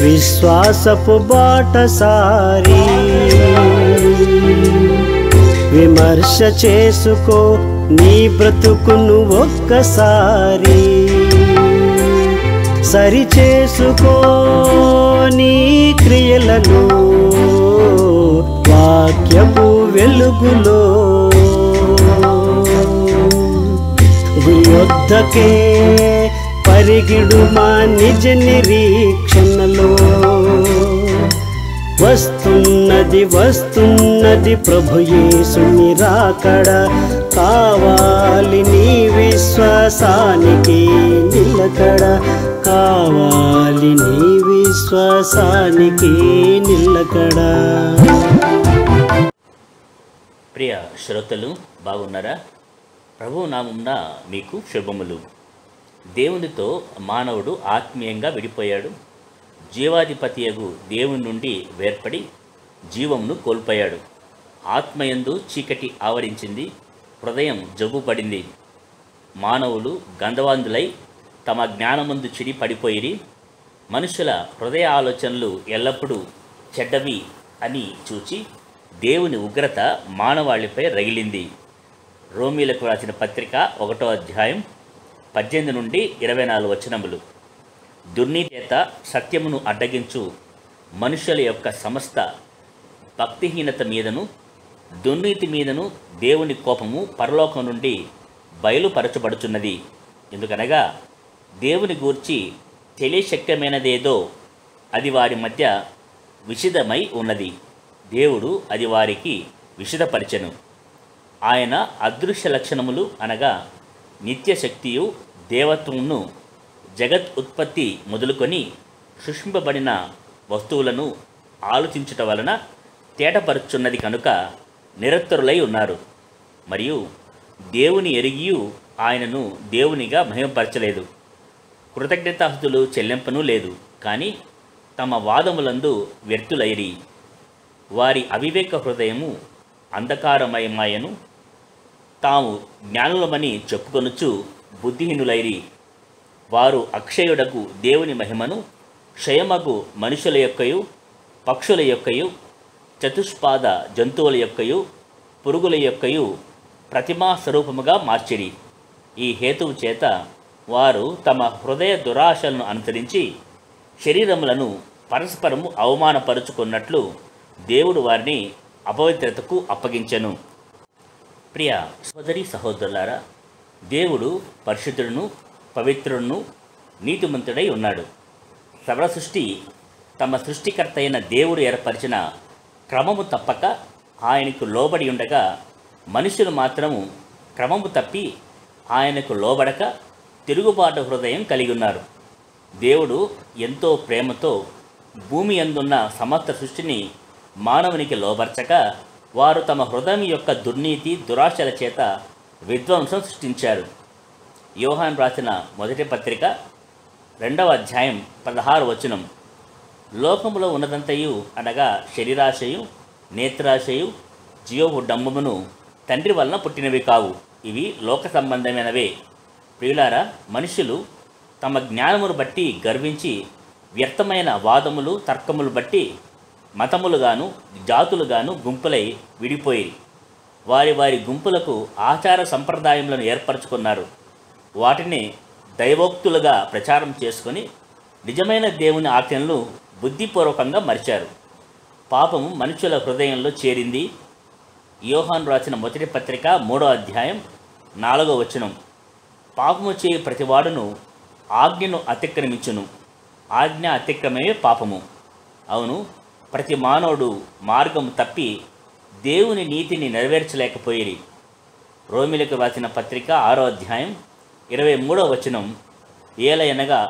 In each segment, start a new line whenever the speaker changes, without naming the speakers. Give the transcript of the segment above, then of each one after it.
విశ్వాసపు బాటసారి విమర్శ చేసుకో నీ బ్రతుకును ఒక్కసారి సరి చేసుకో నీ క్రియలను వాక్యపు వెలుగులో గురియొద్దకే పరిగిడుమా నిజ నిరీక్షణలో వస్తున్నది ప్రభు యేసుని రాకడ కావాలి నీ విశ్వాసానికి నిలకడ కావాలి నీ విశ్వాసానికి నిలకడ.
ప్రియ శ్రోతలు బాగున్నారా? ప్రభు నామమున మీకు శుభములు. దేవునితో మానవుడు ఆత్మీయంగా విడిపోయాడు. జీవాధిపతియగు దేవుని నుండి వేర్పడి జీవమును కోల్పోయాడు. ఆత్మయందు చీకటి ఆవరించింది, హృదయం జబ్బుపడింది. మానవులు గంధవాంధులై తమ జ్ఞానమందు చెడి పడిపోయిరి. మనుషుల హృదయ ఆలోచనలు ఎల్లప్పుడూ చెడ్డవి అని చూచి దేవుని ఉగ్రత మానవాళిపై రగిలింది. రోమీలకు రాసిన పత్రిక 1వ అధ్యాయం 18 నుండి 24 వచనములు. దుర్నీతి చేత సత్యమును అడ్డగించు మనుషుల యొక్క సమస్త భక్తిహీనత మీదను దుర్నీతి మీదను దేవుని కోపము పరలోకం నుండి బయలుపరచబడుచున్నది. ఎందుకనగా దేవుని గూర్చి తెలియశక్యమైనదేదో అది వారి మధ్య విషిదమై ఉన్నది. దేవుడు అది వారికి విషిదపరచెను. ఆయన అదృశ్య లక్షణములు అనగా నిత్యశక్తియు దేవత్వమును జగత్ ఉత్పత్తి మొదలుకొని సృష్టింపబడిన వస్తువులను ఆలోచించుట వలన తేటపరుచున్నది కనుక నిరత్తరులై ఉన్నారు. మరియు దేవుని ఎరిగియు ఆయనను దేవునిగా మహిమపరచలేదు. కృతజ్ఞతాస్తులు చెల్లింపను లేదు. కానీ తమ వాదములందు వ్యర్థులైరి. వారి అవివేక హృదయము అంధకారమయమాయను. తాము జ్ఞానులమని చెప్పుకొనుచు బుద్ధిహీనులైరి. వారు అక్షయుడకు దేవుని మహిమను క్షయమగు మనుషుల యొక్కయు పక్షుల యొక్కయు చతుష్పాద జంతువుల యొక్కయు పురుగుల యొక్కయు ప్రతిమా స్వరూపముగా మార్చిరి. ఈ హేతువు చేత వారు తమ హృదయ దురాశలను అనుసరించి శరీరములను పరస్పరము అవమానపరుచుకున్నట్లు దేవుడు వారిని అపవిత్రతకు అప్పగించెను. ప్రియ సోదరి సహోదరులారా, దేవుడు పరిశుద్ధుడును పవిత్రుడును నీతిమంతుడై ఉన్నాడు. సర్వ సృష్టి తమ సృష్టికర్త అయిన దేవుడు ఏర్పరిచిన క్రమము తప్పక ఆయనకు లోబడి ఉండగా మనుషులు మాత్రము క్రమము తప్పి ఆయనకు లోబడక తిరుగుబాటు హృదయం కలిగి ఉన్నారు. దేవుడు ఎంతో ప్రేమతో భూమి అందున్న సమస్త సృష్టిని మానవునికి లోబర్చక వారు తమ హృదయం యొక్క దుర్నీతి దురాశల చేత విధ్వంసం సృష్టించారు. యోహాను రాసిన మొదటి పత్రిక 2వ అధ్యాయం 16 వచనం. లోకములో ఉన్నదంతయు అనగా శరీరాశయు నేత్రాశయు జీవపు డంబమును తండ్రి వలన పుట్టినవి కావు, ఇవి లోక సంబంధమైనవే. ప్రియులారా, మనుషులు తమ జ్ఞానమును బట్టి గర్వించి వ్యర్థమైన వాదములు తర్కములు బట్టి మతములుగాను జాతులుగాను గుంపులై విడిపోయి వారి వారి గుంపులకు ఆచార సంప్రదాయములను ఏర్పరచుకున్నారు. వాటిని దైవోక్తులుగా ప్రచారం చేసుకొని నిజమైన దేవుని ఆజ్ఞలను బుద్ధిపూర్వకంగా మరిచారు. పాపము మనుషుల హృదయంలో చేరింది. యోహాను రాసిన మొదటి పత్రిక 3వ అధ్యాయం 4వ వచనం. పాపము చేయు ప్రతివాడును ఆజ్ఞను అతిక్రమించును, ఆజ్ఞ అతిక్రమే పాపము. అవును, ప్రతి మానవుడు మార్గం తప్పి దేవుని నీతిని నెరవేర్చలేకపోయిరి. రోమిలకు రాసిన పత్రిక 6వ అధ్యాయం 23వ వచనం. ఏలయనగా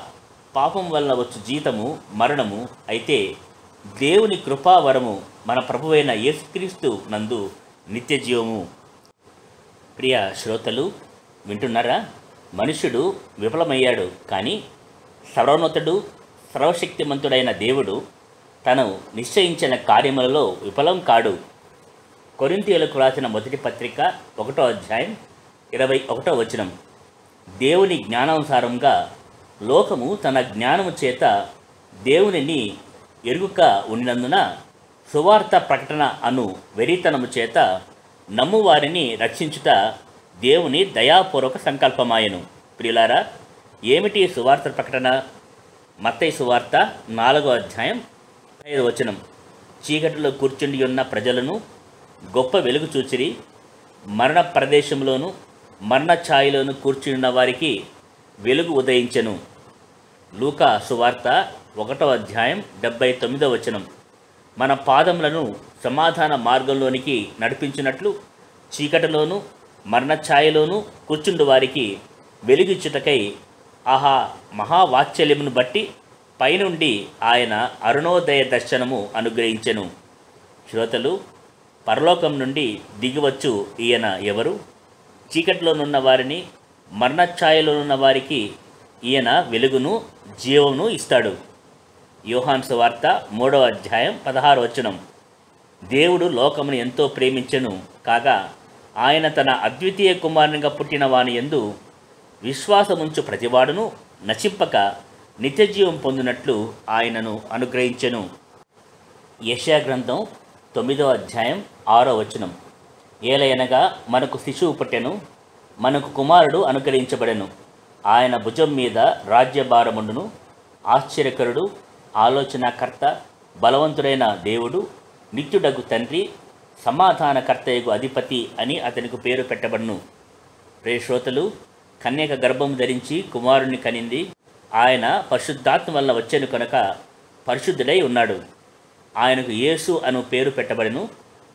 పాపం వల్ల వచ్చు జీతము మరణము, అయితే దేవుని కృపావరము మన ప్రభువైన యేసుక్రీస్తు నందు నిత్య జీవము. ప్రియ శ్రోతలు వింటున్నారా? మనుషుడు విఫలమయ్యాడు, కానీ సర్వోన్నతుడు సర్వశక్తిమంతుడైన దేవుడు తను నిశ్చయించిన కార్యములలో విఫలం కాడు. కొరింథీయులకు రాసిన మొదటి పత్రిక 1వ అధ్యాయం 21వ వచనం. దేవుని జ్ఞానానుసారంగా లోకము తన జ్ఞానము చేత దేవునిని ఎరుగుక ఉండినందున సువార్త ప్రకటన అను వెరితనము చేత నమ్మువారిని రక్షించుట దేవుని దయాపూర్వక సంకల్పమాయను. ప్రియులారా, ఏమిటి సువార్త ప్రకటన? మత్తయి సువార్త 4వ అధ్యాయం 5వ వచనం. చీకటిలో కూర్చుండి ఉన్న ప్రజలను గొప్ప వెలుగు చూచిరి, మరణ ప్రదేశంలోను మరణ ఛాయలోను కూర్చున్న వారికి వెలుగు ఉదయించెను. లూకా సువార్త 1వ అధ్యాయం 79వ వచనం. మన పాదములను సమాధాన మార్గంలోనికి నడిపించినట్లు చీకటిలోను మరణ ఛాయలోను కూర్చుండు వారికి వెలుగిచ్చుటకై ఆహా మహావాత్సల్యమును బట్టి పైనుండి ఆయన అరుణోదయ దర్శనము అనుగ్రహించెను. శ్రోతలు, పరలోకం నుండి దిగివచ్చు ఈయన ఎవరు? చీకటిలోనున్న వారిని, మరణఛాయలోనున్న వారికి ఈయన వెలుగును జీవమును ఇస్తాడు. యోహాను సువార్త 3వ అధ్యాయం 16వ వచనం. దేవుడు లోకమును ఎంతో ప్రేమించెను కాగా ఆయన తన అద్వితీయ కుమారునిగా పుట్టిన వాని యందు విశ్వాసముంచు ప్రతివాడును నశింపక నిత్యజీవం పొందినట్లు ఆయనను అనుగ్రహించెను. యెషయా గ్రంథం 9వ అధ్యాయం 6వ వచనం. ఏలయనగా మనకు శిశువు పుట్టెను, మనకు కుమారుడు అనుగ్రహించబడెను, ఆయన భుజం మీద రాజ్యభారముండును, ఆశ్చర్యకరుడు, ఆలోచనాకర్త, బలవంతుడైన దేవుడు, నిత్యుడగు తండ్రి, సమాధానకర్తయగు అధిపతి అని అతనికి పేరు పెట్టబడును. ప్రియ శ్రోతలు, కన్యక గర్భము ధరించి కుమారుణ్ణి కనింది. ఆయన పరిశుద్ధాత్మ వల్ల వచ్చెను కనుక పరిశుద్ధుడై ఉన్నాడు. ఆయనకు యేసు అను పేరు పెట్టబడెను.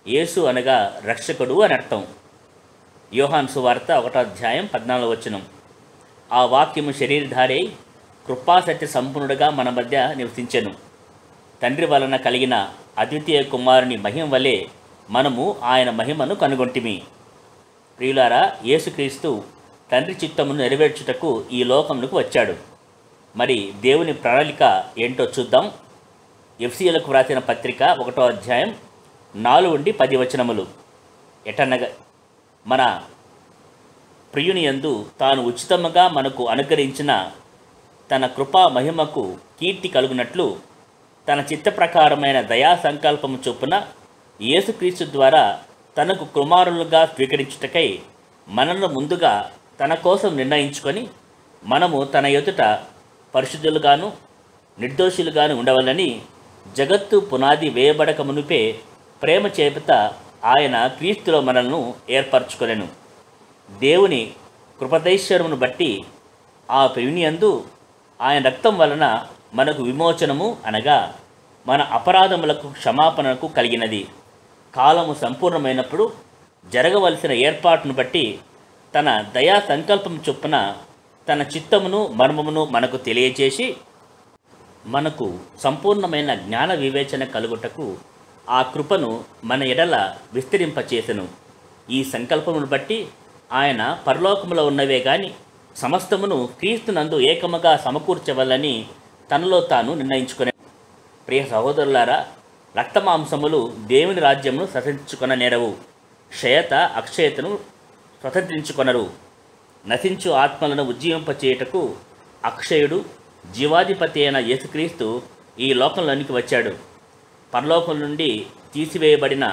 యేసు అనగా రక్షకుడు అని అర్థం. యోహాను సువార్త 1వ అధ్యాయం 14వ వచనం. ఆ వాక్యము శరీరధారై కృపాసత్య సంపూర్ణుడుగా మన మధ్య నివసించెను. తండ్రి వలన కలిగిన అద్వితీయ కుమారుని మహిమ వలె మనము ఆయన మహిమను కనుగొంటిమి. ప్రియులారా, యేసుక్రీస్తు తండ్రి చిత్తమును నెరవేర్చుటకు ఈ లోకమునకు వచ్చాడు. మరి దేవుని ప్రణాళిక ఏంటో చూద్దాం. ఎఫ్సీయులకు వ్రాసిన పత్రిక 1వ అధ్యాయం 4 నుండి 10 వచనములు. ఎటనగా మన ప్రియుని యందు తాను ఉచితముగా మనకు అనుగ్రహించిన తన కృపా మహిమకు కీర్తి కలుగునట్లు తన చిత్త ప్రకారమైన దయా సంకల్పము చొప్పున యేసుక్రీస్తు ద్వారా తనకు కుమారులుగా స్వీకరించుటకై మనల్ని ముందుగా తన కోసం నిర్ణయించుకొని మనము తన ఎదుట పరిశుద్ధులుగాను నిర్దోషులుగాను ఉండవాలని జగత్తు పునాది వేయబడక మునిపే ప్రేమ చేపత ఆయన క్రీస్తులో మనల్ని ఏర్పరచుకొనెను. దేవుని కృపదైశ్వర్యమును బట్టి ఆ ప్రియుని యందు ఆయన రక్తం వలన మనకు విమోచనము అనగా మన అపరాధములకు క్షమాపణకు కలిగినది. కాలము సంపూర్ణమైనప్పుడు జరగవలసిన ఏర్పాటును బట్టి తన దయా సంకల్పం చొప్పున తన చిత్తమును మర్మమును మనకు తెలియచేసి మనకు సంపూర్ణమైన జ్ఞాన వివేచన కలుగుటకు ఆ కృపను మన ఎడల విస్తరింపచేసెను. ఈ సంకల్పమును బట్టి ఆయన పరలోకములో ఉన్నవే గాని సమస్తమును క్రీస్తునందు ఏకముగా సమకూర్చవలని తనలో తాను నిర్ణయించుకునే. ప్రియ సహోదరులారా, రక్తమాంసములు దేవుని రాజ్యమును స్వతంత్రించుకొన నేరవు, క్షయత అక్షయతను స్వతంత్రించుకొనరు. నశించు ఆత్మలను ఉజ్జీవింపచేయుటకు అక్షయుడు జీవాధిపతి అయిన యేసుక్రీస్తు ఈ లోకంలోనికి వచ్చాడు. పరలోకం నుండి తీసివేయబడిన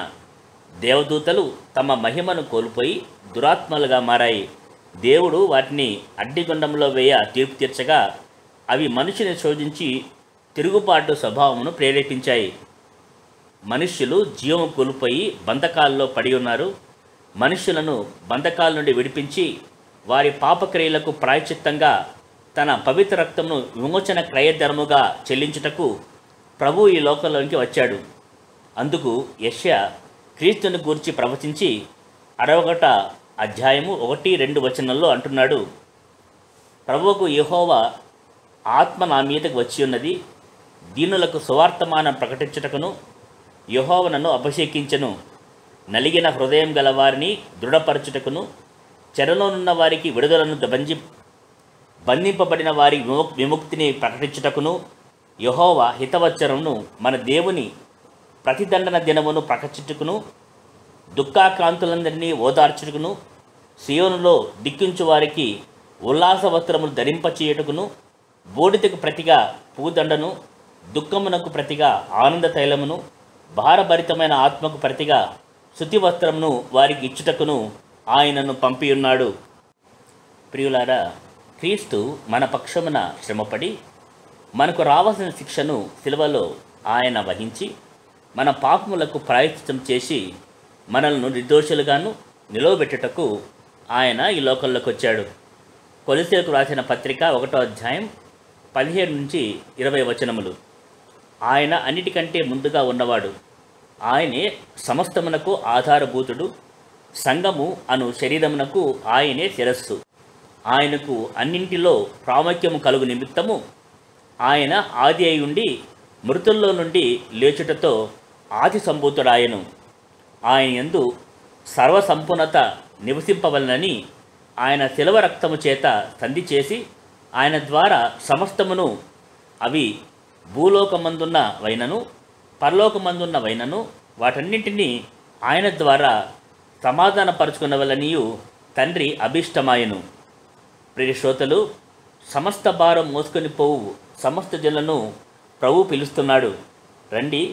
దేవదూతలు తమ మహిమను కోల్పోయి దురాత్మలుగా మారాయి. దేవుడు వాటిని అడ్డిగుండంలో వేయ తీర్పు తీర్చగా అవి మనిషిని శోధించి తిరుగుబాటు స్వభావమును ప్రేరేపించాయి. మనుష్యులు జీవము కోల్పోయి బంధకాల్లో పడి ఉన్నారు. మనుష్యులను బంధకాల నుండి విడిపించి వారి పాపక్రియలకు ప్రాయశ్చిత్తంగా తన పవిత్ర రక్తమును విమోచన క్రయధర్ముగా చెల్లించుటకు ప్రభు ఈ లోకంలోనికి వచ్చాడు. అందుకు యెషయా క్రీస్తుని గూర్చి ప్రవచించి 61వ అధ్యాయము 1-2 వచనంలో అంటున్నాడు, ప్రభువుకు యెహోవా ఆత్మ నా మీదకు వచ్చి ఉన్నది, దీనులకు సువార్తమానం ప్రకటించుటకును యెహోవా నన్ను అభిషేకించెను, నలిగిన హృదయం గల వారిని దృఢపరచుటకును, చెరలోనున్న వారికి విడుదలను బంధింపబడిన వారి విముక్తిని ప్రకటించుటకును, యెహోవా హితవచనమును మన దేవుని ప్రతిదండన దినమును ప్రకటించుటకును, దుఃఖాక్రాంతులందరినీ ఓదార్చుటకును, సియోనులో దిక్కించు వారికి ఉల్లాస వస్త్రములు ధరింపచేయుటకును, బూడిదకు ప్రతిగా పూదండను దుఃఖమునకు ప్రతిగా ఆనంద తైలమును, భారభరితమైన ఆత్మకు ప్రతిగా శుద్ధి వస్త్రమును వారికి ఇచ్చుటకును ఆయనను పంపియున్నాడు. ప్రియులారా, క్రీస్తు మన పక్షమున శ్రమపడి మనకు రావాల్సిన శిక్షను సిలువలో ఆయన వహించి మన పాపములకు ప్రాయశ్చిత్తం చేసి మనల్ని నిర్దోషులుగాను నిలవబెట్టుటకు ఆయన ఈ లోకంలోకి వచ్చాడు. కొలొస్సీయులకు రాసిన పత్రిక 1వ అధ్యాయం 17-20 వచనములు. ఆయన అన్నిటికంటే ముందుగా ఉన్నవాడు. ఆయనే సమస్తమునకు ఆధారభూతుడు. సంఘము అను శరీరమునకు ఆయనే శిరస్సు. ఆయనకు అన్నింటిలో ప్రాముఖ్యము కలుగు నిమిత్తము ఆయన ఆది అయి ఉండి మృతుల్లో నుండి లేచుటతో ఆది సంభూతుడాయను. ఆయన యందు సర్వసంపూర్ణత నివసింపవలనని ఆయన శిలువ రక్తము చేత సంధి చేసి ఆయన ద్వారా సమస్తమును, అవి భూలోకమందున్న వైనను పరలోకమందున్న వైనను, వాటన్నింటినీ ఆయన ద్వారా సమాధానపరుచుకునవలనియు తండ్రి అభిష్టమాయను. ప్రియ శ్రోతలు, సమస్త భారం మోసుకొని పోవు సమస్త జనులను ప్రభు పిలుస్తున్నాడు. రండి,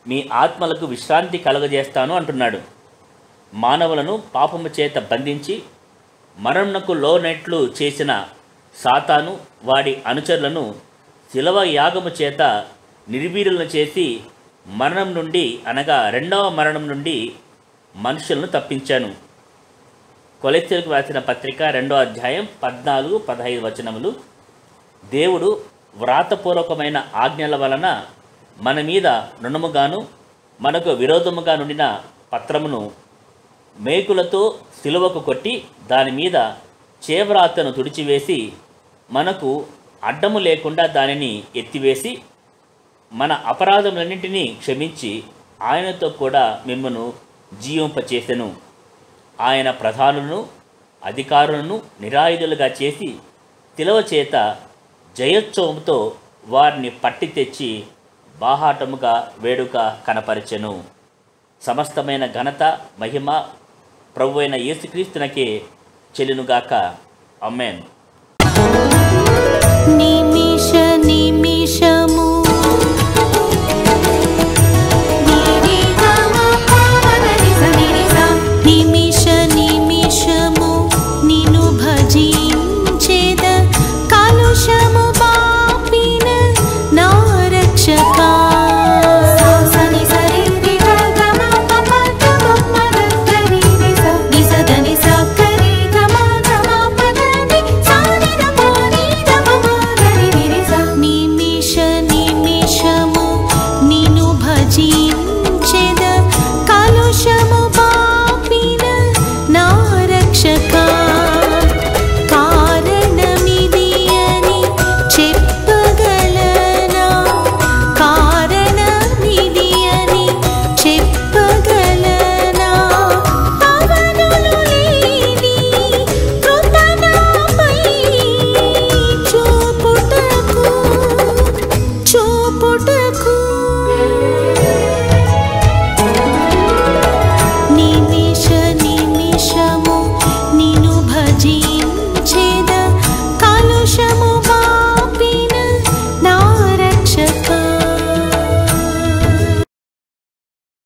మీ ఆత్మలకు విశ్రాంతి కలగజేస్తాను అంటున్నాడు. మానవులను పాపము చేత బంధించి మరణమునకు లోనట్లు చేసిన సాతాను వాడి అనుచరులను శిలువ యాగము చేత నిర్వీర్యులను చేసి మరణం నుండి, అనగా రెండవ మరణం నుండి మనుషులను తప్పించాను. కొలొస్సీయులకు రాసిన పత్రిక 2వ అధ్యాయం 14-15 వచనములు. దేవుడు వ్రాతపూర్వకమైన ఆజ్ఞల వలన మన మీద రుణముగాను మనకు విరోధముగా నుండిన పత్రమును మేకులతో సిలువకు కొట్టి దాని మీద చేవ్రాతను తుడిచివేసి మనకు అడ్డము లేకుండా దానిని ఎత్తివేసి మన అపరాధములన్నింటినీ క్షమించి ఆయనతో కూడా మిమ్మను జీవింపచేసెను. ఆయన ప్రధానులను అధికారులను నిరాయుధులుగా చేసి శిలువ చేత జయోత్సవంతో వారిని పట్టి తెచ్చి బాహాటముగా వేడుక కనపరిచెను. సమస్తమైన ఘనత మహిమ ప్రభువైన యేసుక్రీస్తునకే చెల్లునుగాక. ఆమేన్.
నిమిష నిమిష